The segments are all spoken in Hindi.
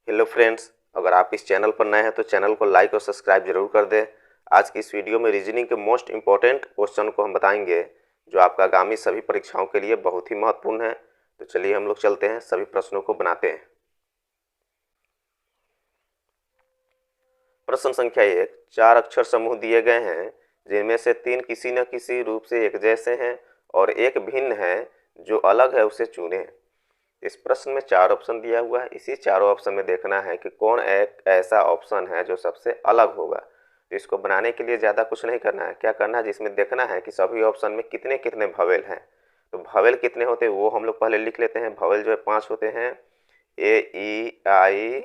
हेलो फ्रेंड्स, अगर आप इस चैनल पर नए हैं तो चैनल को लाइक और सब्सक्राइब जरूर कर दें। आज की इस वीडियो में रीजनिंग के मोस्ट इम्पॉर्टेंट क्वेश्चन को हम बताएंगे जो आपका आगामी सभी परीक्षाओं के लिए बहुत ही महत्वपूर्ण है। तो चलिए हम लोग चलते हैं, सभी प्रश्नों को बनाते हैं। प्रश्न संख्या 1, 4 अक्षर समूह दिए गए हैं जिनमें से 3 किसी न किसी रूप से एक जैसे हैं और एक भिन्न है, जो अलग है उसे चुनें। इस प्रश्न में 4 ऑप्शन दिया हुआ है। इसी चारों ऑप्शन में देखना है कि कौन एक ऐसा ऑप्शन है जो सबसे अलग होगा। तो इसको बनाने के लिए ज़्यादा कुछ नहीं करना है, क्या करना है जिसमें देखना है कि सभी ऑप्शन में कितने कितने भवेल हैं। तो भवेल कितने होते हैं वो हम लोग पहले लिख लेते हैं। भवेल जो है 5 होते हैं, ए ई आई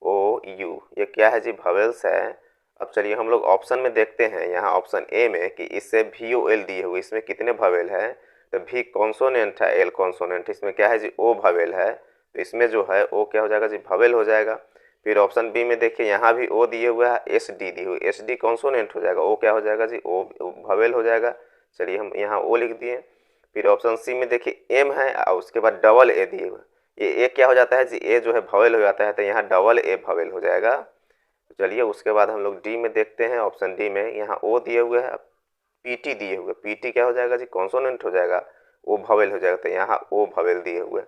ओ यू, ये क्या है जी, भवेल्स है। अब चलिए हम लोग ऑप्शन में देखते हैं, यहाँ ऑप्शन ए में कि इससे भी ओ एल दिए हुए, इसमें कितने भवेल है। तो भी कॉन्सोनेंट है, एल कॉन्सोनेंट, इसमें क्या है जी, ओ भवेल है। तो इसमें जो है ओ क्या हो जाएगा जी, भवेल हो जाएगा। फिर ऑप्शन बी में देखिए, यहाँ भी ओ दिए हुआ है, एस डी दिए हुए, एस डी कॉन्सोनेंट हो जाएगा, ओ क्या हो जाएगा जी, ओ भवेल हो जाएगा। चलिए हम यहाँ ओ लिख दिए। फिर ऑप्शन सी में देखिए एम है और उसके बाद डबल ए दिए हुए, ये ए क्या हो जाता है जी, ए जो है भवेल हो जाता है, तो यहाँ डबल ए भवेल हो जाएगा। तो चलिए उसके बाद हम लोग डी में देखते हैं। ऑप्शन डी में यहाँ ओ दिए हुए है, पीटी दिए हुए, पीटी क्या हो जाएगा जी, कॉन्सोनेंट हो जाएगा, ओ भवेल हो जाएगा, तो यहाँ ओ भवेल दिए हुए।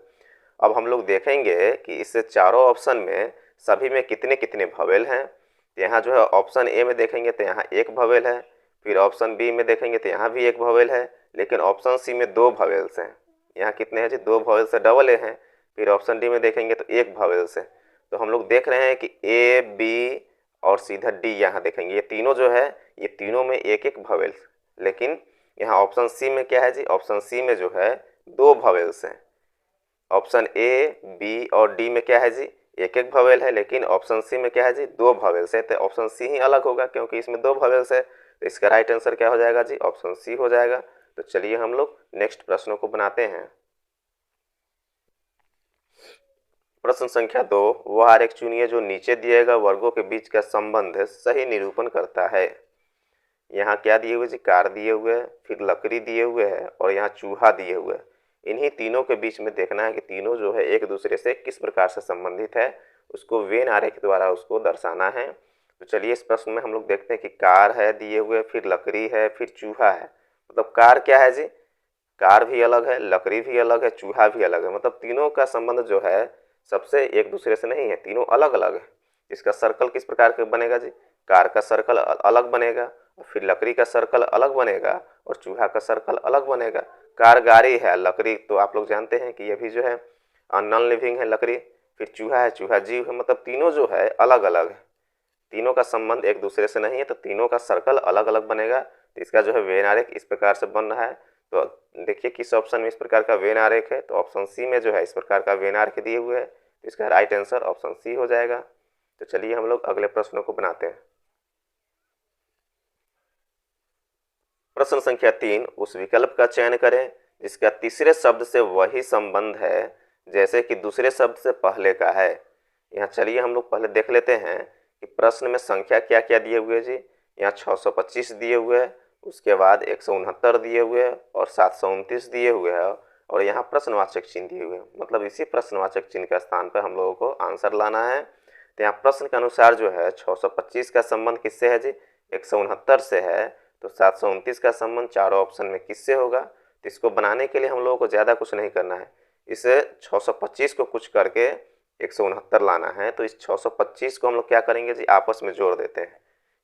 अब हम लोग देखेंगे कि इस चारों ऑप्शन में सभी में कितने कितने भवेल हैं। तो यहाँ जो है ऑप्शन ए में देखेंगे तो यहाँ एक भवेल है। फिर ऑप्शन बी में देखेंगे तो यहाँ भी एक भवेल है, लेकिन ऑप्शन सी में 2 भवेल्स हैं। यहाँ कितने हैं जी, 2 भवेल से डबल ए हैं। फिर ऑप्शन डी में देखेंगे तो एक भवेल्स है। तो हम लोग देख रहे हैं कि ए बी और सीधा डी यहाँ देखेंगे, ये तीनों जो है ये तीनों में एक एक भवेल, लेकिन यहाँ ऑप्शन सी में क्या है जी, ऑप्शन सी में जो है 2 भवेल्स हैं। ऑप्शन ए बी और डी में क्या है जी, एक एक भवेल है, लेकिन ऑप्शन सी में क्या है जी, 2 भवेल्स है। तो ऑप्शन सी ही अलग होगा क्योंकि इसमें 2 भवेल्स है। तो इसका राइट आंसर क्या हो जाएगा जी, ऑप्शन सी हो जाएगा। तो चलिए हम लोग नेक्स्ट प्रश्नों को बनाते हैं। प्रश्न संख्या 2, वह आरेख चुनिए जो नीचे दिए गए वर्गों के बीच का संबंध सही निरूपण करता है। यहाँ क्या दिए हुए जी, कार दिए हुए है, फिर लकड़ी दिए हुए है और यहाँ चूहा दिए हुए है। इन्हीं तीनों के बीच में देखना है कि तीनों जो है एक दूसरे से किस प्रकार से संबंधित है, उसको वेन आरेख द्वारा उसको दर्शाना है। तो चलिए इस प्रश्न में हम लोग देखते हैं कि कार है दिए हुए, फिर लकड़ी है, फिर चूहा है। मतलब कार क्या है जी, कार भी अलग है, लकड़ी भी अलग है, चूहा भी अलग है। मतलब तीनों का संबंध जो है सबसे एक दूसरे से नहीं है, तीनों अलग अलग है। इसका सर्कल किस प्रकार का बनेगा जी, कार का सर्कल अलग बनेगा, और फिर लकड़ी का सर्कल अलग बनेगा और चूहा का सर्कल अलग बनेगा। कार गाड़ी है, लकड़ी तो आप लोग जानते हैं कि ये भी जो है नॉन लिविंग है लकड़ी। फिर चूहा है, चूहा जीव है। मतलब तीनों जो है अलग अलग है, तीनों का संबंध एक दूसरे से नहीं है, तो तीनों का सर्कल अलग अलग बनेगा। तो इसका जो है वेन आरेख इस प्रकार से बन रहा है। तो देखिए किस ऑप्शन में इस प्रकार का वेन आरेख है, तो ऑप्शन सी में जो है इस प्रकार का वेन आरेख दिए हुए है। तो इसका राइट आंसर ऑप्शन सी हो जाएगा। तो चलिए हम लोग अगले प्रश्नों को बनाते हैं। प्रश्न संख्या 3, उस विकल्प का चयन करें जिसका तीसरे शब्द से वही संबंध है जैसे कि दूसरे शब्द से पहले का है। यहाँ चलिए हम लोग पहले देख लेते हैं कि प्रश्न में संख्या क्या क्या दिए हुए जी। यहाँ 625 दिए हुए है, उसके बाद 169 दिए हुए है और 729 दिए हुए है, और यहाँ प्रश्नवाचक चिन्ह दिए हुए हैं। मतलब इसी प्रश्नवाचक चिन्ह के स्थान पर हम लोगों को आंसर लाना है। तो यहाँ प्रश्न के अनुसार जो है 625 का संबंध किससे है जी, 169 से है। तो 729 का संबंध चारों ऑप्शन में किससे होगा। तो इसको बनाने के लिए हम लोगों को ज़्यादा कुछ नहीं करना है, इसे 625 को कुछ करके 169 लाना है। तो इस 625 को हम लोग क्या करेंगे जी, आपस में जोड़ देते हैं।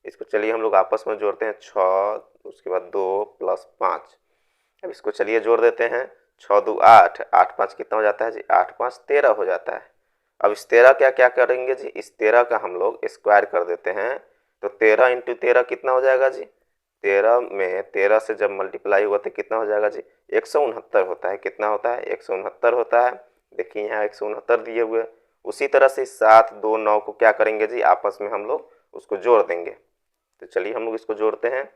इसको चलिए हम लोग आपस में जोड़ते हैं, 6 उसके बाद 2 प्लस 5। अब इसको चलिए जोड़ देते हैं, 6 2 8, 8 5 कितना हो जाता है जी, 8 5 13 हो जाता है। अब इस 13 क्या क्या करेंगे जी, इस 13 का हम लोग स्क्वायर कर देते हैं। तो 13 इंटू 13 कितना हो जाएगा जी, 13 में 13 से जब मल्टीप्लाई हुआ तो कितना हो जाएगा जी, 169 होता है। कितना होता है, 169 होता है। देखिए यहाँ 169 दिए हुए। उसी तरह से 7 2 9 को क्या करेंगे जी, आपस में हम लोग उसको जोड़ देंगे। तो चलिए हम लोग इसको जोड़ते हैं,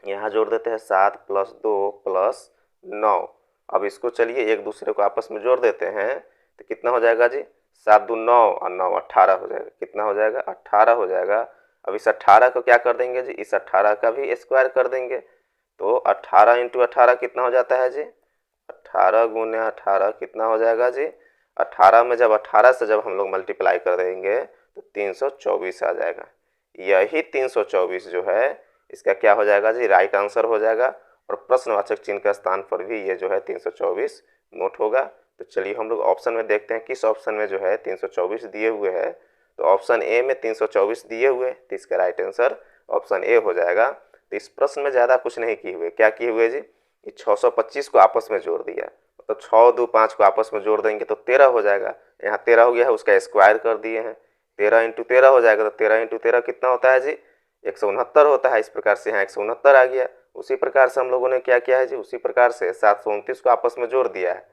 यहाँ जोड़ देते हैं 7 प्लस 2 प्लस 9। अब इसको चलिए एक दूसरे को आपस में जोड़ देते हैं, तो कितना हो जाएगा जी, 7 2 9 और 9 18 हो जाएगा। कितना हो जाएगा, 18 हो जाएगा। अब इस 18 को क्या कर देंगे जी, इस 18 का भी स्क्वायर कर देंगे। तो 18 इंटू 18 कितना हो जाता है जी, 18 गुने 18 कितना हो जाएगा जी, 18 में जब 18 से जब हम लोग मल्टीप्लाई कर देंगे तो 324 आ जाएगा। यही 324 जो है इसका क्या हो जाएगा जी, राइट आंसर हो जाएगा। और प्रश्नवाचक चिन्ह का स्थान पर भी ये जो है 324 नोट होगा। तो चलिए हम लोग ऑप्शन में देखते हैं किस ऑप्शन में जो है 324 दिए हुए हैं। तो ऑप्शन ए में 324 दिए हुए, तो इसका राइट आंसर ऑप्शन ए हो जाएगा। तो इस प्रश्न में ज़्यादा कुछ नहीं किए हुए, क्या किए हुए जी, कि 625 को आपस में जोड़ दिया। तो 6 2 5 को आपस में जोड़ देंगे तो 13 हो जाएगा। यहाँ 13 हो गया है, उसका स्क्वायर कर दिए हैं। 13 × 13 हो जाएगा। तो 13 × 13 कितना होता है जी, 169 होता है। इस प्रकार से यहाँ 169 आ गया। उसी प्रकार से हम लोगों ने क्या किया है जी, उसी प्रकार से 729 को आपस में जोड़ दिया है।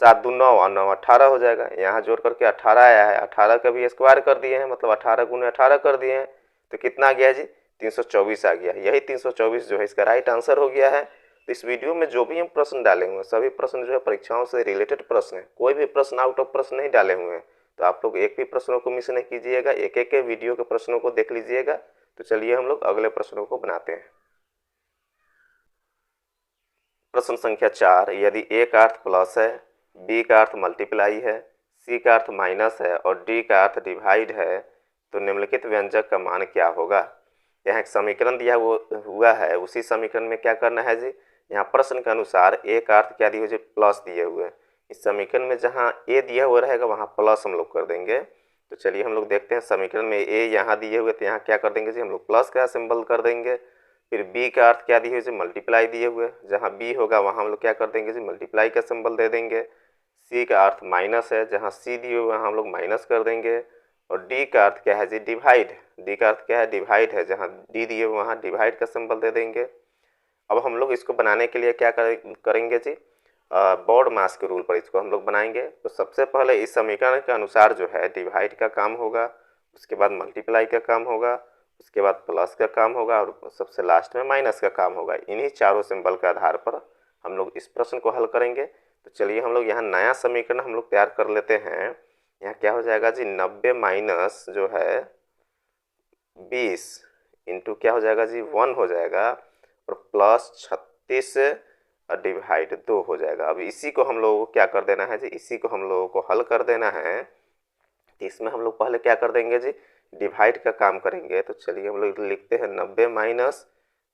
7 2 9 और 9 18 हो जाएगा। यहाँ जोड़ करके 18 आया है, 18 का भी स्क्वायर कर दिए हैं, मतलब 18 × 18 कर दिए हैं। तो कितना आ गया जी, 324 आ गया। यही 324 जो है इसका राइट आंसर हो गया है। तो इस वीडियो में जो भी हम प्रश्न डाले हुए हैं सभी प्रश्न जो है परीक्षाओं से रिलेटेड प्रश्न है, कोई भी प्रश्न आउट ऑफ प्रश्न नहीं डाले हुए हैं। तो आप लोग एक भी प्रश्नों को मिस नहीं कीजिएगा, एक एक के वीडियो के प्रश्नों को देख लीजिएगा। तो चलिए हम लोग अगले प्रश्नों को बनाते हैं। प्रश्न संख्या 4, यदि ए का अर्थ प्लस है, बी का अर्थ मल्टीप्लाई है, सी का अर्थ माइनस है और डी का अर्थ डिवाइड है, तो निम्नलिखित व्यंजक का मान क्या होगा। यहाँ एक समीकरण दिया हुआ है, उसी समीकरण में क्या करना है जी, यहाँ प्रश्न के अनुसार ए का अर्थ क्या दिए हुए, प्लस दिए हुए। इस समीकरण में जहाँ ए दिया हुआ रहेगा वहाँ प्लस हम लोग कर देंगे। तो चलिए हम लोग देखते हैं, समीकरण में ए यहाँ दिए हुए तो यहाँ क्या कर देंगे जी, हम लोग प्लस का सिंबल कर देंगे। फिर बी का अर्थ क्या दिए हुए जी, मल्टीप्लाई दिए हुए, जहाँ बी होगा वहाँ हम लोग क्या कर देंगे जी, मल्टीप्लाई का सिंबल दे देंगे। सी का अर्थ माइनस है, जहाँ सी दिए हुए वहाँ हम लोग माइनस कर देंगे। और डी का अर्थ क्या है जी, डिवाइड। डी का अर्थ क्या है, डिवाइड है, जहाँ डी दिए हुए वहाँ डिवाइड का सिंबल दे देंगे। अब हम लोग इसको बनाने के लिए क्या करेंगे जी, बॉड मास के रूल पर इसको हम लोग बनाएंगे। तो सबसे पहले इस समीकरण के अनुसार जो है डिवाइड का काम होगा, उसके बाद मल्टीप्लाई का काम होगा, उसके बाद प्लस का काम होगा और सबसे लास्ट में माइनस का काम होगा। इन्हीं चारों सिंबल के आधार पर हम लोग इस प्रश्न को हल करेंगे। तो चलिए हम लोग यहाँ नया समीकरण हम लोग तैयार कर लेते हैं। यहाँ क्या हो जाएगा जी, 90 माइनस जो है 20 इंटू क्या हो जाएगा जी, 1 हो जाएगा और प्लस 36 डिवाइड 2 हो जाएगा। अब इसी को हम लोगों को क्या कर देना है जी, इसी को हम लोगों को हल कर देना है। तो इसमें हम लोग पहले क्या कर देंगे जी, डिवाइड का काम करेंगे। तो चलिए हम लोग लिखते हैं 90 माइनस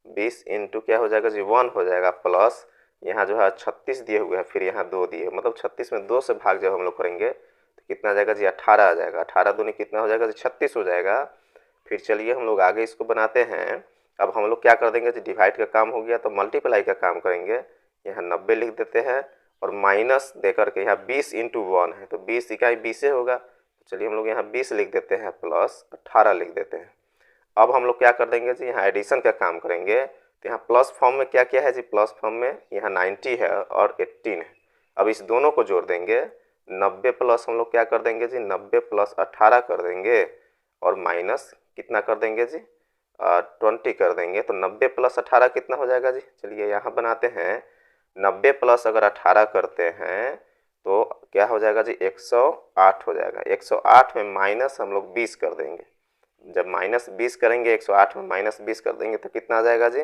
20 इंटू क्या हो जाएगा जी, 1 हो जाएगा प्लस यहाँ जो है 36 दिए हुए हैं, फिर यहाँ 2 दिए, मतलब 36 में 2 से भाग जब हम लोग करेंगे तो कितना आ जाएगा जी, 18 आ जाएगा। 18 दूनी कितना हो जाएगा जी, 36 हो जाएगा। फिर चलिए हम लोग आगे इसको बनाते हैं। अब हम लोग क्या कर देंगे जी, डिवाइड का काम हो गया तो मल्टीप्लाई का काम करेंगे। यहाँ 90 लिख देते हैं और माइनस दे करके यहाँ 20 इंटू 1 है, तो 20 इकाई 20 होगा। तो चलिए हम लोग यहाँ 20 लिख देते हैं प्लस 18 लिख देते हैं। अब हम लोग क्या कर देंगे जी, यहाँ एडिशन का काम करेंगे। तो यहाँ प्लस फॉर्म में क्या क्या है जी, प्लस फॉर्म में यहाँ 90 है और 18 है। अब इस दोनों को जोड़ देंगे, 90 प्लस हम लोग क्या कर देंगे जी, 90 प्लस 18 कर देंगे और माइनस कितना कर देंगे जी, 20 कर देंगे। तो 90 प्लस 18 कितना हो जाएगा जी, चलिए यहाँ बनाते हैं। 90 प्लस अगर 18 करते हैं तो क्या हो जाएगा जी, 108 हो जाएगा। 108 में माइनस हम लोग 20 कर देंगे। जब माइनस 20 करेंगे 108 में माइनस 20 कर देंगे तो कितना आ जाएगा जी,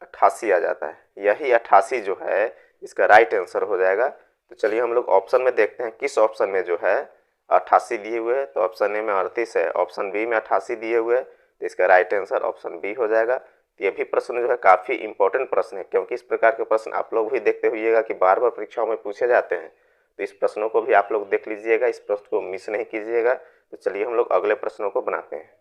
88 आ जाता है। यही 88 जो है इसका राइट आंसर हो जाएगा। तो चलिए हम लोग ऑप्शन में देखते हैं किस ऑप्शन में जो है 88 दिए हुए हैं। तो ऑप्शन ए में 38 है, ऑप्शन बी में 88 दिए हुए हैं, तो इसका राइट आंसर ऑप्शन बी हो जाएगा। तो ये भी प्रश्न जो है काफ़ी इंपॉर्टेंट प्रश्न है, क्योंकि इस प्रकार के प्रश्न आप लोग भी देखते हुइएगा कि बार बार परीक्षाओं में पूछे जाते हैं। तो इस प्रश्नों को भी आप लोग देख लीजिएगा, इस प्रश्न को मिस नहीं कीजिएगा। तो चलिए हम लोग अगले प्रश्नों को बनाते हैं।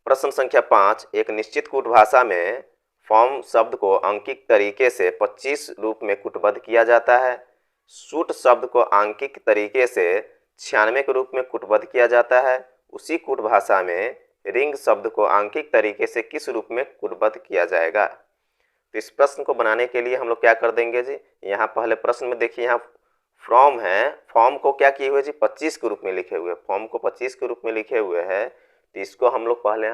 प्रश्न संख्या 5, एक निश्चित कूट भाषा में फॉर्म शब्द को आंकिक तरीके से 25 रूप में कूटबद्ध किया जाता है। शूट शब्द को आंकिक तरीके से 96 के रूप में कूटबद्ध किया जाता है। उसी कूट भाषा में रिंग शब्द को आंकिक तरीके से किस रूप में कूटबद्ध किया जाएगा। तो इस प्रश्न को बनाने के लिए हम लोग क्या कर देंगे जी, यहाँ पहले प्रश्न में देखिए यहाँ फॉर्म है, फॉर्म को क्या किए हुए जी, 25 के रूप में लिखे हुए, फॉर्म को 25 के रूप में लिखे हुए हैं। तो इसको हम लोग पहले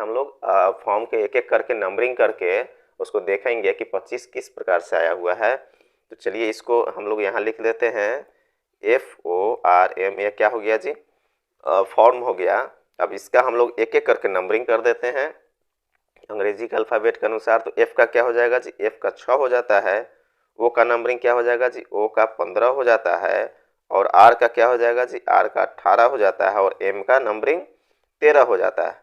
फॉर्म के एक एक करके नंबरिंग करके उसको देखेंगे कि 25 किस प्रकार से आया हुआ है। तो चलिए इसको हम लोग यहाँ लिख देते हैं FORM, ये क्या हो गया जी, फॉर्म हो गया। अब इसका हम लोग एक एक करके नंबरिंग कर देते हैं अंग्रेजी के अल्फ़ाबेट के अनुसार। तो F का क्या हो जाएगा जी, F का 6 हो जाता है। ओ का नंबरिंग क्या हो जाएगा जी, ओ का 15 हो जाता है और आर का क्या हो जाएगा जी, आर का 18 हो जाता है और एम का नंबरिंग 13 हो जाता है।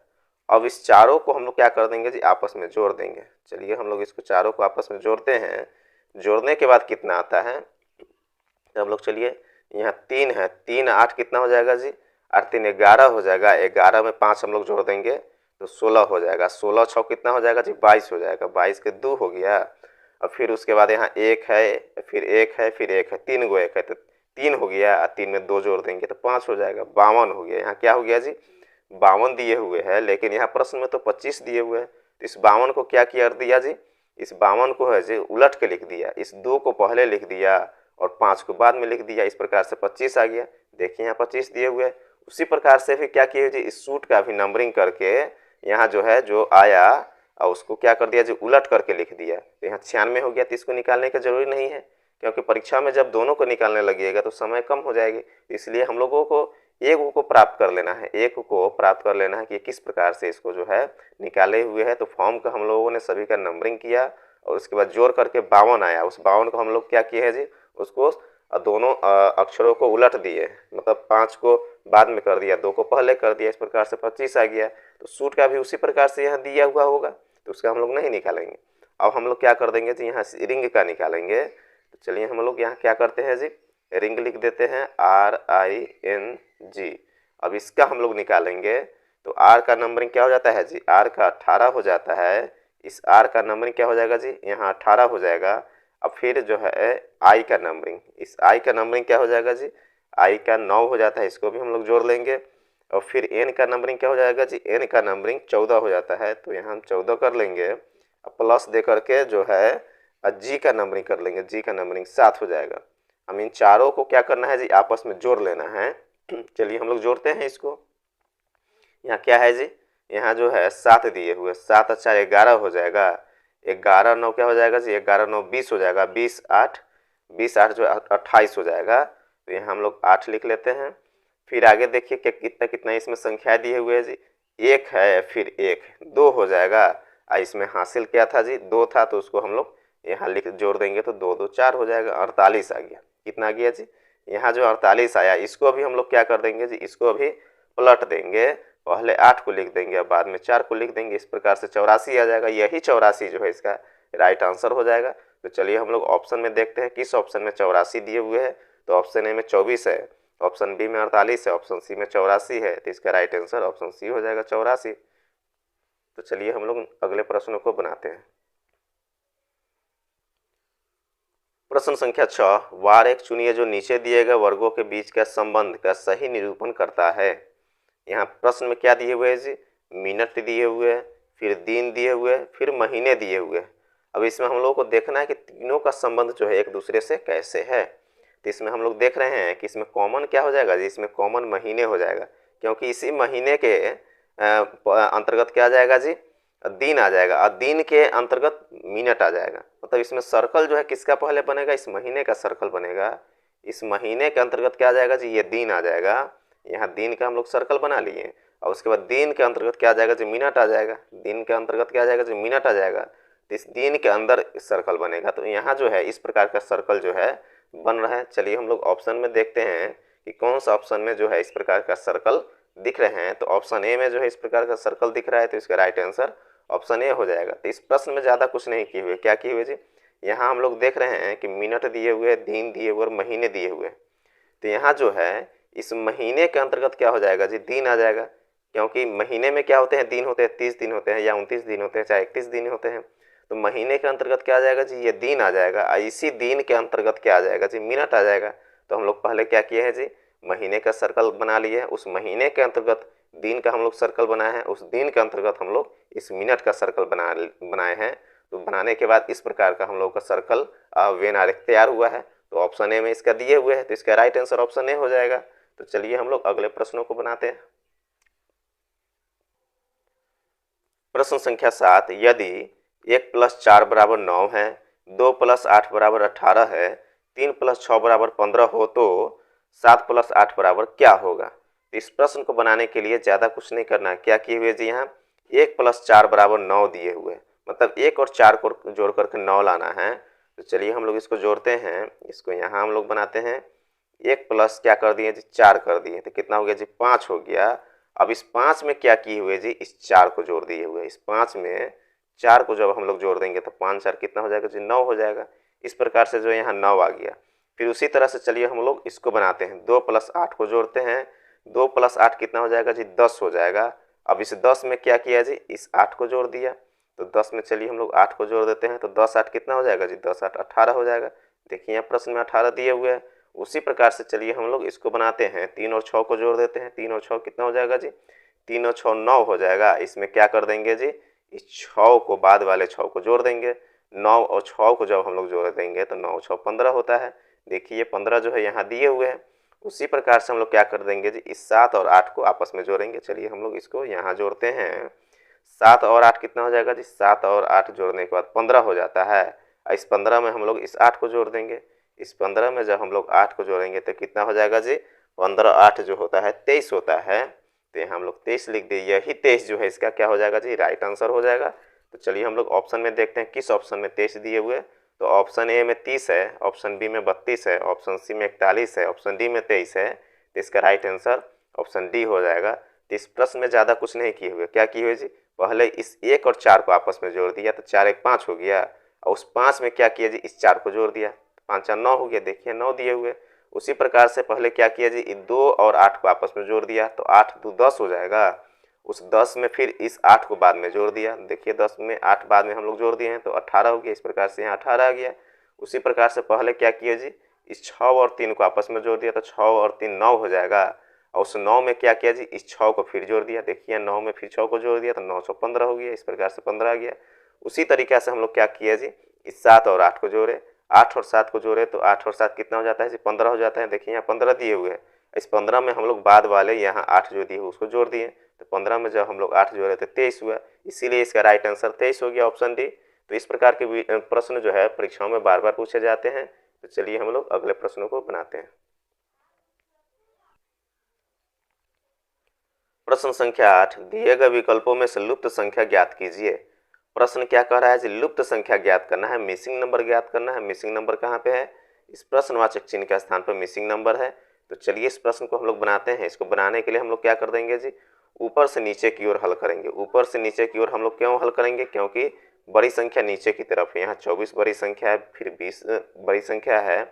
अब इस चारों को हम लोग क्या कर देंगे जी, आपस में जोड़ देंगे। चलिए हम लोग इसको चारों को आपस में जोड़ते हैं। जोड़ने के बाद कितना आता है, तो हम लोग चलिए यहाँ 3 है, 3 8 कितना हो जाएगा जी, 8 3 11 हो जाएगा। 11 में 5 हम लोग जोड़ देंगे तो 16 हो जाएगा। 16 6 कितना हो जाएगा जी, 22 हो जाएगा। 22 के 2 हो गया। और फिर उसके बाद यहाँ 1 है, फिर 1 है, फिर 1 है, 3 गो 1 है तो 3 हो गया। 3 में 2 जोड़ देंगे तो 5 हो जाएगा। 52 हो गया। यहाँ क्या हो गया जी, 52 दिए हुए हैं, लेकिन यहाँ प्रश्न में तो 25 दिए हुए हैं। तो इस 52 को क्या किया दिया जी, इस 52 को है जी उलट के लिख दिया। इस 2 को पहले लिख दिया और 5 को बाद में लिख दिया। इस प्रकार से 25 आ गया। देखिए यहाँ 25 दिए हुए हैं। उसी प्रकार से फिर क्या किया जी, इस सूट का भी नंबरिंग करके यहाँ जो है जो आया और उसको क्या कर दिया जी, उलट करके लिख दिया। तो यहाँ 96 हो गया। तो इसको निकालने की जरूरी नहीं है, क्योंकि परीक्षा में जब दोनों को निकालने लगिएगा तो समय कम हो जाएगी। इसलिए हम लोगों को एक को प्राप्त कर लेना है, एक को प्राप्त कर लेना है कि किस प्रकार से इसको जो है निकाले हुए है। तो फॉर्म का हम लोगों ने सभी का नंबरिंग किया और उसके बाद जोड़ करके 52 आया। उस 52 को हम लोग क्या किए हैं जी, उसको दोनों अक्षरों को उलट दिए, मतलब 5 को बाद में कर दिया, 2 को पहले कर दिया। इस प्रकार से 25 आ गया। तो सूट का भी उसी प्रकार से यहाँ दिया हुआ होगा, तो उसका हम लोग नहीं निकालेंगे। अब हम लोग क्या कर देंगे जी, यहाँ रिंग का निकालेंगे। तो चलिए हम लोग यहाँ क्या करते हैं जी, रिंग लिख देते हैं RING। अब इसका हम लोग निकालेंगे तो R का नंबरिंग क्या हो जाता है जी, R का 18 हो जाता है। इस R का नंबरिंग क्या हो जाएगा जी, यहाँ 18 हो जाएगा। अब फिर जो है I का नंबरिंग, इस I का नंबरिंग क्या हो जाएगा जी, I का 9 हो जाता है। इसको भी हम लोग जोड़ लेंगे। और फिर N का नंबरिंग क्या हो जाएगा जी, N का नंबरिंग 14 हो जाता है। तो यहाँ हम 14 कर लेंगे। अब प्लस दे करके जो है G का नंबरिंग कर लेंगे। G का नंबरिंग 7 हो जाएगा। हम इन चारों को क्या करना है जी, आपस में जोड़ लेना है। चलिए हम लोग जोड़ते हैं इसको। यहाँ क्या है जी, यहाँ जो है 7 दिए हुए, 7 अच्छा 11 हो जाएगा। 11 9 क्या हो जाएगा जी, 11 9 20 हो जाएगा। 20 8 जो 28 हो जाएगा। तो यहाँ हम लोग 8 लिख लेते हैं। फिर आगे देखिए कि कितना कितना इसमें संख्या दिए हुए है जी, 1 है, फिर 1 2 हो जाएगा। इसमें हासिल क्या था जी, 2 था, तो उसको हम लोग यहाँ लिख जोड़ देंगे तो 2 2 4 हो जाएगा। 48 आ गया। कितना आ गया जी, यहाँ जो 48 आया, इसको अभी हम लोग क्या कर देंगे जी, इसको अभी पलट देंगे। पहले 8 को लिख देंगे और बाद में 4 को लिख देंगे। इस प्रकार से 84 आ जाएगा। यही 84 जो है इसका राइट आंसर हो जाएगा। तो चलिए हम लोग ऑप्शन में देखते हैं किस ऑप्शन में 84 दिए हुए हैं। तो ऑप्शन ए में 24 है, ऑप्शन बी में 48 है, ऑप्शन सी में 84 है। तो इसका राइट आंसर ऑप्शन सी हो जाएगा, 84। तो चलिए हम लोग अगले प्रश्नों को बनाते हैं। प्रश्न संख्या 6, वार एक चुनिए जो नीचे दिए गए वर्गों के बीच का संबंध का सही निरूपण करता है। यहाँ प्रश्न में क्या दिए हुए हैं जी, मिनट दिए हुए हैं, फिर दिन दिए हुए हैं, फिर महीने दिए हुए हैं। अब इसमें हम लोगों को देखना है कि तीनों का संबंध जो है एक दूसरे से कैसे है। तो इसमें हम लोग देख रहे हैं कि इसमें कॉमन क्या हो जाएगा जी, इसमें कॉमन महीने हो जाएगा, क्योंकि इसी महीने के अंतर्गत क्या आ जाएगा जी, दिन आ जाएगा। और दिन के अंतर्गत मिनट आ जाएगा। मतलब इसमें सर्कल जो है किसका पहले बनेगा, इस महीने का सर्कल बनेगा। इस महीने के अंतर्गत क्या आ जाएगा जी, ये दिन आ जाएगा। यहाँ दिन का हम लोग सर्कल बना लिए और उसके बाद दिन के अंतर्गत क्या आ जाएगा जी, मिनट आ जाएगा। दिन के अंतर्गत क्या आ जाएगा जी, मिनट आ जाएगा। तो इस दिन के अंदर सर्कल बनेगा। तो यहाँ जो है इस प्रकार का सर्कल जो है बन रहा है। चलिए हम लोग ऑप्शन में देखते हैं कि कौन सा ऑप्शन में जो है इस प्रकार का सर्कल दिख रहे हैं। तो ऑप्शन ए में जो है इस प्रकार का सर्कल दिख रहा है, तो इसका राइट आंसर ऑप्शन ए हो जाएगा। तो इस प्रश्न में ज़्यादा कुछ नहीं किए हुए, क्या किए हुए जी, यहाँ हम लोग देख रहे हैं कि मिनट दिए हुए, दिन दिए हुए और महीने दिए हुए। तो यहाँ जो है इस महीने के अंतर्गत क्या हो जाएगा जी, दिन आ जाएगा, क्योंकि महीने में क्या होते हैं, दिन होते हैं, 30 दिन होते हैं या 29 दिन होते हैं, चाहे 31 दिन होते हैं। तो महीने के अंतर्गत क्या आ जाएगा जी, ये दिन आ जाएगा। इसी दिन के अंतर्गत क्या आ जाएगा जी, मिनट आ जाएगा। तो हम लोग पहले क्या किए हैं जी, महीने का सर्कल बना लिए हैं, उस महीने के अंतर्गत दिन का हम लोग सर्कल बनाए हैं, उस दिन के अंतर्गत हम लोग इस मिनट का सर्कल बनाए हैं। तो बनाने के बाद इस प्रकार का हम लोग का सर्कल वेन आरेख तैयार हुआ है। तो ऑप्शन ए में इसका दिए हुए हैं, तो इसका राइट आंसर ऑप्शन ए हो जाएगा। तो चलिए हम लोग अगले प्रश्नों को बनाते हैं। प्रश्न संख्या 7, यदि 1 + 4 = 9 है, 2 + 8 = 18 है, 3 + 6 = 15 हो, तो 7 + 8 = क्या होगा। इस प्रश्न को बनाने के लिए ज़्यादा कुछ नहीं करना है। क्या किए हुए जी, यहाँ 1 + 4 = 9 दिए हुए, मतलब 1 और 4 को जोड़ करके 9 लाना है। तो चलिए हम लोग इसको जोड़ते हैं। इसको यहाँ हम लोग बनाते हैं, 1 प्लस क्या कर दिए जी 4 कर दिए, तो कितना हो गया जी 5 हो गया। अब इस 5 में क्या किए हुए जी, इस 4 को जोड़ दिए हुए। इस 5 में 4 को जब हम लोग जोड़ देंगे तो 5 4 कितना हो जाएगा जी 9 हो जाएगा। इस प्रकार से जो यहाँ 9 आ गया। फिर उसी तरह से चलिए हम लोग इसको बनाते हैं, 2 प्लस 8 को जोड़ते हैं। 2 प्लस 8 कितना हो जाएगा जी 10 हो जाएगा। अब इस 10 में क्या किया जी, इस 8 को जोड़ दिया। तो 10 में चलिए हम लोग 8 को जोड़ देते हैं, तो 10 8 कितना हो जाएगा जी 10 8 18 हो जाएगा। देखिए यहाँ प्रश्न में 18 दिए हुए हैं। उसी प्रकार से चलिए हम लोग इसको बनाते हैं, 3 और 6 को जोड़ देते हैं। 3 और 6 कितना हो जाएगा जी, 3 और 6 9 हो जाएगा। इसमें क्या कर देंगे जी, इस 6 को बाद वाले 6 को जोड़ देंगे। 9 और 6 को जब हम लोग जोड़ देंगे तो 9 6 15 होता है। देखिए 15 जो है यहाँ दिए हुए हैं। उसी प्रकार से हम लोग क्या कर देंगे जी, इस 7 और 8 को आपस में जोड़ेंगे। चलिए हम लोग इसको यहाँ जोड़ते हैं। 7 और 8 कितना हो जाएगा जी, 7 और 8 जोड़ने के बाद 15 हो जाता है। इस 15 में हम लोग इस 8 को जोड़ देंगे। इस 15 में जब हम लोग 8 को जोड़ेंगे तो कितना हो जाएगा जी, 15 8 जो होता है 23 होता है। तो यहाँ हम लोग 23 लिख दिए। यही 23 जो है इसका क्या हो जाएगा जी, राइट आंसर हो जाएगा। तो चलिए हम लोग ऑप्शन में देखते हैं किस ऑप्शन में 23 दिए हुए। तो ऑप्शन ए में 30 है, ऑप्शन बी में 32 है, ऑप्शन सी में 41 है, ऑप्शन डी में 23 है। तो इसका राइट आंसर ऑप्शन डी हो जाएगा। तो इस प्रश्न में ज़्यादा कुछ नहीं किए हुए, क्या किए हुए जी, पहले इस 1 और 4 को आपस में जोड़ दिया तो 4 1 5 हो गया। और उस 5 में क्या किया जी, इस 4 को जोड़ दिया, 5 4 9 हो गया। देखिए 9 दिए हुए। उसी प्रकार से पहले क्या किया जी, 2 और 8 को आपस में जोड़ दिया तो 8 2 10 हो जाएगा। उस 10 में फिर इस 8 को बाद में जोड़ दिया। देखिए 10 में 8 बाद में हम लोग जोड़ दिए हैं तो 18 हो गया। इस प्रकार से यहाँ 18 आ गया। उसी प्रकार से पहले क्या किया जी, इस 6 और 3 को आपस में जोड़ दिया तो 6 और 3 9 हो जाएगा। और उस 9 में क्या किया जी, इस 6 को फिर जोड़ दिया। देखिए 9 में फिर 6 को जोड़ दिया तो 9 6 15 हो गया। इस प्रकार से 15 आ गया। उसी तरीके से हम लोग क्या किया जी, इस 7 और 8 को जोड़े। 8 और 7 को जोड़े तो 8 और 7 कितना हो जाता है जी 15 हो जाता है। देखिए यहाँ 15 दिए हुए हैं। इस 15 में हम लोग बाद वाले यहाँ 8 जो दिए हुए उसको जोड़ दिए। तो 15 में जब हम लोग 8 जोड़े तो 23 हुआ। इसीलिए इसका राइट आंसर 23 हो गया, ऑप्शन डी। तो इस प्रकार के प्रश्न जो है परीक्षाओं में बार बार पूछे जाते हैं। तो चलिए हम लोग अगले प्रश्नों को बनाते हैं। प्रश्न संख्या 8, दिए गए विकल्पों में से लुप्त संख्या ज्ञात कीजिए। प्रश्न क्या कह रहा है जी, लुप्त संख्या ज्ञात करना है, मिसिंग नंबर ज्ञात करना है। मिसिंग नंबर कहाँ पे है, इस प्रश्नवाचक चिन्ह के स्थान पर मिसिंग नंबर है। तो चलिए इस प्रश्न को हम लोग बनाते हैं। इसको बनाने के लिए हम लोग क्या कर देंगे जी, ऊपर से नीचे की ओर हल करेंगे। ऊपर से नीचे की ओर हम लोग क्यों हल करेंगे, क्योंकि बड़ी संख्या नीचे की तरफ है। यहाँ 24 बड़ी संख्या है, फिर 20 बड़ी संख्या है।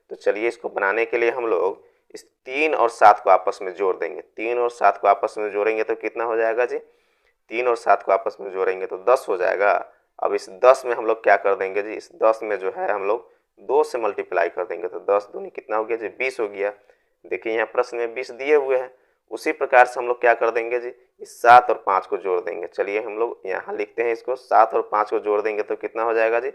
तो चलिए इसको बनाने के लिए हम लोग इस 3 और 7 को आपस में जोड़ देंगे। 3 और 7 को आपस में जोड़ेंगे तो कितना हो जाएगा जी, 3 और 7 को आपस में जोड़ेंगे तो 10 हो जाएगा। अब इस 10 में हम लोग क्या कर देंगे जी, इस 10 में जो है हम लोग 2 से मल्टीप्लाई कर देंगे तो 10 दूनी कितना हो गया जी 20 हो गया। देखिए यहाँ प्रश्न में 20 दिए हुए हैं। उसी प्रकार से हम लोग क्या कर देंगे जी, इस 7 और 5 को जोड़ देंगे। चलिए हम लोग यहाँ लिखते हैं इसको, 7 और 5 को जोड़ देंगे तो कितना हो जाएगा जी,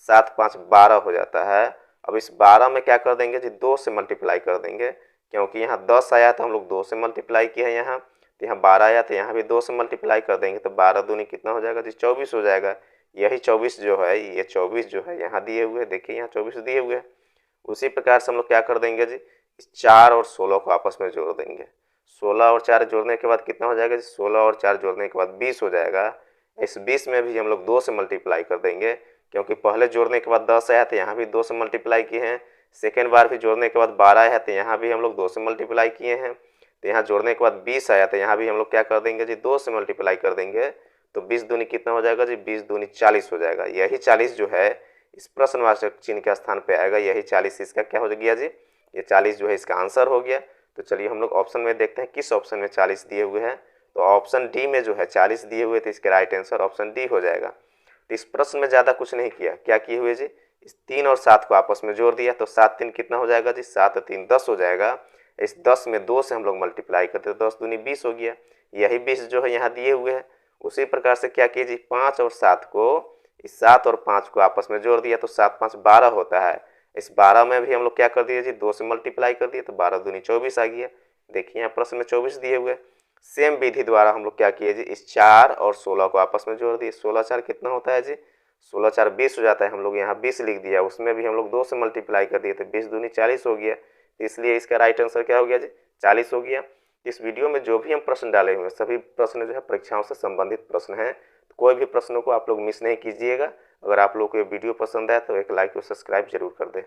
7 5 12 हो जाता है। अब इस 12 में क्या कर देंगे जी, 2 से मल्टीप्लाई कर देंगे, क्योंकि यहाँ 10 आया तो हम लोग 2 से मल्टीप्लाई किया है यहाँ। तो यहाँ 12 आया तो यहाँ भी 2 से मल्टीप्लाई कर देंगे तो 12 दूनी कितना हो जाएगा जी 24 हो जाएगा। यही 24 जो है, ये 24 जो है यहाँ दिए हुए, देखिए यहाँ 24 दिए हुए हैं। उसी प्रकार से हम लोग क्या कर देंगे जी, इस 4 और 16 को आपस में जोड़ देंगे। 16 और 4 जोड़ने के बाद कितना हो जाएगा जी, 16 और 4 जोड़ने के बाद 20 हो जाएगा। इस 20 में भी हम लोग 2 से मल्टीप्लाई कर देंगे, क्योंकि पहले जोड़ने के बाद 10 आया तो यहाँ भी 2 से मल्टीप्लाई किए हैं। सेकेंड बार भी जोड़ने के बाद 12 आया तो यहाँ भी हम लोग 2 से मल्टीप्लाई किए हैं। तो यहाँ जोड़ने के बाद 20 आया तो यहाँ भी हम लोग क्या कर देंगे जी, 2 से मल्टीप्लाई कर देंगे। तो 20 दूनी कितना हो जाएगा जी, 20 दूनी 40 हो जाएगा। यही 40 जो है इस प्रश्नवाचक चिन्ह के स्थान पे आएगा। यही 40 इसका क्या हो गया जी, ये 40 जो है इसका आंसर हो गया। तो चलिए हम लोग ऑप्शन में देखते हैं किस ऑप्शन में 40 दिए हुए हैं। तो ऑप्शन डी में जो है 40 दिए हुए थे, इसके राइट आंसर ऑप्शन डी हो जाएगा। तो इस प्रश्न में ज़्यादा कुछ नहीं किया, क्या किए हुए जी, इस 3 और 7 को आपस में जोड़ दिया तो 7 3 कितना हो जाएगा जी, 7 3 10 हो जाएगा। इस 10 में 2 से हम लोग मल्टीप्लाई करते तो 10 दूनी 20 हो गया। यही 20 जो है यहाँ दिए हुए हैं। उसी प्रकार से क्या किए जी, 5 और 7 को, इस 7 और 5 को आपस में जोड़ दिया तो 7 5 12 होता है। इस 12 में भी हम लोग क्या कर दिए जी, 2 से मल्टीप्लाई कर दिए तो 12 दूनी 24 आ गया। देखिए यहाँ प्रश्न में 24 दिए हुए। सेम विधि द्वारा हम लोग क्या किए जी, इस 4 और 16 को आपस में जोड़ दिए। 16 4 कितना होता है जी, 16 4 20 हो जाता है। हम लोग यहाँ 20 लिख दिया, उसमें भी हम लोग 2 से मल्टीप्लाई कर दिए तो 20 दूनी 40 हो गया। इसलिए इसका राइट आंसर क्या हो गया जी, 40 हो गया। इस वीडियो में जो भी हम प्रश्न डाले हुए हैं सभी प्रश्न जो है परीक्षाओं से संबंधित प्रश्न हैं। तो कोई भी प्रश्नों को आप लोग मिस नहीं कीजिएगा। अगर आप लोग को ये वीडियो पसंद आए तो एक लाइक और सब्सक्राइब जरूर कर दें।